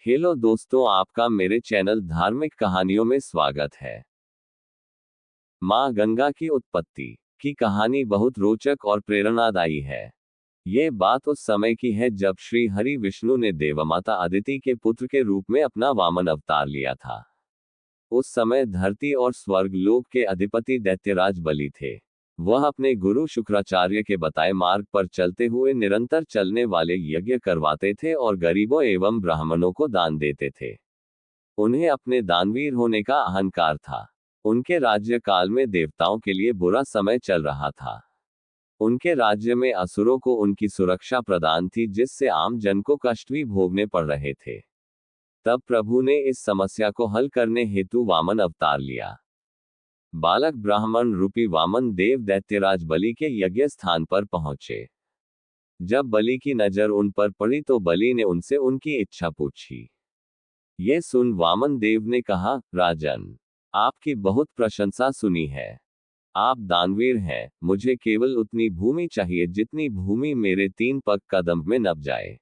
Hello दोस्तों, आपका मेरे चैनल धार्मिक कहानियों में स्वागत है। माँ गंगा की उत्पत्ति की कहानी बहुत रोचक और प्रेरणादायी है। ये बात उस समय की है जब श्री हरि विष्णु ने देवमाता अदिति के पुत्र के रूप में अपना वामन अवतार लिया था। उस समय धरती और स्वर्ग लोक के अधिपति दैत्यराज बलि थे। वह अपने गुरु शुक्राचार्य के बताए मार्ग पर चलते हुए निरंतर चलने वाले यज्ञ करवाते थे और गरीबों एवं ब्राह्मणों को दान देते थे। उन्हें अपने दानवीर होने का अहंकार था। उनके राज्य काल में देवताओं के लिए बुरा समय चल रहा था। उनके राज्य में असुरों को उनकी सुरक्षा प्रदान थी, जिससे आम जन को कष्ट भी भोगने पड़ रहे थे। तब प्रभु ने इस समस्या को हल करने हेतु वामन अवतार लिया। बालक ब्राह्मण रूपी वामन देव दैत्यराज बलि के यज्ञ स्थान पर पहुंचे। जब बलि की नजर उन पर पड़ी तो बलि ने उनसे उनकी इच्छा पूछी। ये सुन वामन देव ने कहा, राजन, आपकी बहुत प्रशंसा सुनी है। आप दानवीर हैं, मुझे केवल उतनी भूमि चाहिए जितनी भूमि मेरे 3 पग कदम में नप जाए।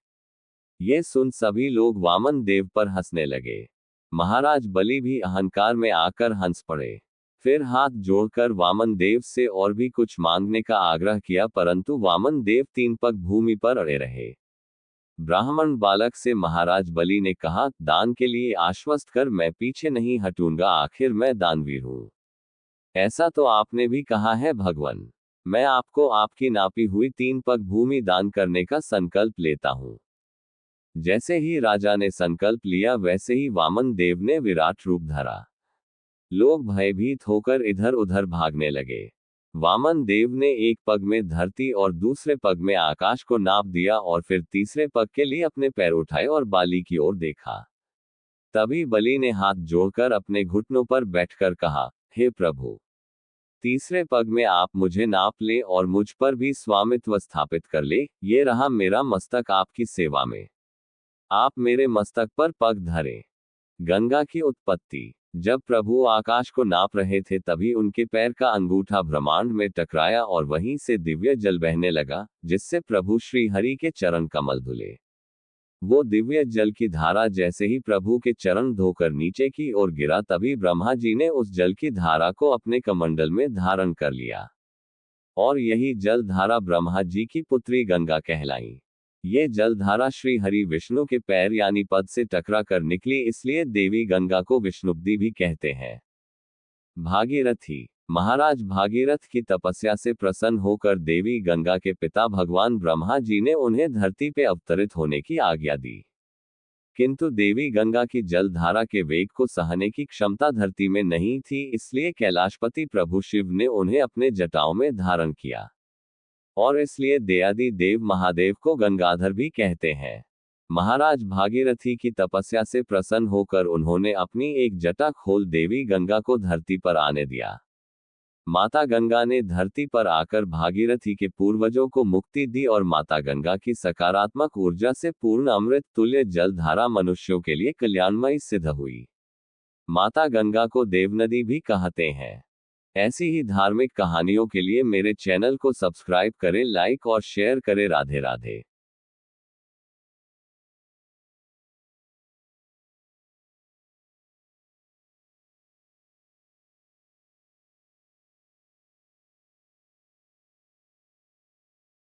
ये सुन सभी लोग वामन देव पर हंसने लगे। महाराज बलि भी अहंकार में आकर हंस पड़े। फिर हाथ जोड़कर वामन देव से और भी कुछ मांगने का आग्रह किया, परंतु वामन देव 3 पग भूमि पर अड़े रहे। ब्राह्मण बालक से महाराज बलि ने कहा, दान के लिए आश्वस्त कर, मैं पीछे नहीं हटूंगा, आखिर मैं दानवीर हूं। ऐसा तो आपने भी कहा है भगवान। मैं आपको आपकी नापी हुई 3 पग भूमि दान करने का संकल्प लेता हूं। जैसे ही राजा ने संकल्प लिया वैसे ही वामन देव ने विराट रूप धरा। लोग भयभीत होकर इधर उधर भागने लगे। वामन देव ने एक पग में धरती और दूसरे पग में आकाश को नाप दिया और फिर तीसरे पग के लिए अपने पैर उठाए और बाली की ओर देखा। तभी बलि ने हाथ जोड़कर अपने घुटनों पर बैठकर कहा, हे प्रभु, तीसरे पग में आप मुझे नाप ले और मुझ पर भी स्वामित्व स्थापित कर ले। ये रहा मेरा मस्तक आपकी सेवा में। आप मेरे मस्तक पर पग धरे। गंगा की उत्पत्ति। जब प्रभु आकाश को नाप रहे थे तभी उनके पैर का अंगूठा ब्रह्मांड में टकराया और वहीं से दिव्य जल बहने लगा, जिससे प्रभु श्री हरि के चरण कमल धुले। वो दिव्य जल की धारा जैसे ही प्रभु के चरण धोकर नीचे की ओर गिरा, तभी ब्रह्मा जी ने उस जल की धारा को अपने कमंडल में धारण कर लिया और यही जल धारा ब्रह्मा जी की पुत्री गंगा कहलाई। ये जलधारा श्री हरि विष्णु के पैर यानी पद से टकरा कर निकली, इसलिए देवी गंगा को विष्णुपदी भी कहते हैं। भागीरथी। महाराज भागीरथ की तपस्या से प्रसन्न होकर देवी गंगा के पिता भगवान ब्रह्मा जी ने उन्हें धरती पे अवतरित होने की आज्ञा दी। किंतु देवी गंगा की जलधारा के वेग को सहने की क्षमता धरती में नहीं थी, इसलिए कैलाशपति प्रभु शिव ने उन्हें अपने जटाओं में धारण किया और इसलिए देयादि देव महादेव को गंगाधर भी कहते हैं। महाराज भागीरथी की तपस्या से प्रसन्न होकर उन्होंने अपनी एक जटा खोल देवी गंगा को धरती पर आने दिया। माता गंगा ने धरती पर आकर भागीरथी के पूर्वजों को मुक्ति दी और माता गंगा की सकारात्मक ऊर्जा से पूर्ण अमृत तुल्य जलधारा मनुष्यों के लिए कल्याणमयी सिद्ध हुई। माता गंगा को देवनदी भी कहते हैं। ऐसी ही धार्मिक कहानियों के लिए मेरे चैनल को सब्सक्राइब करें, लाइक और शेयर करें। राधे राधे।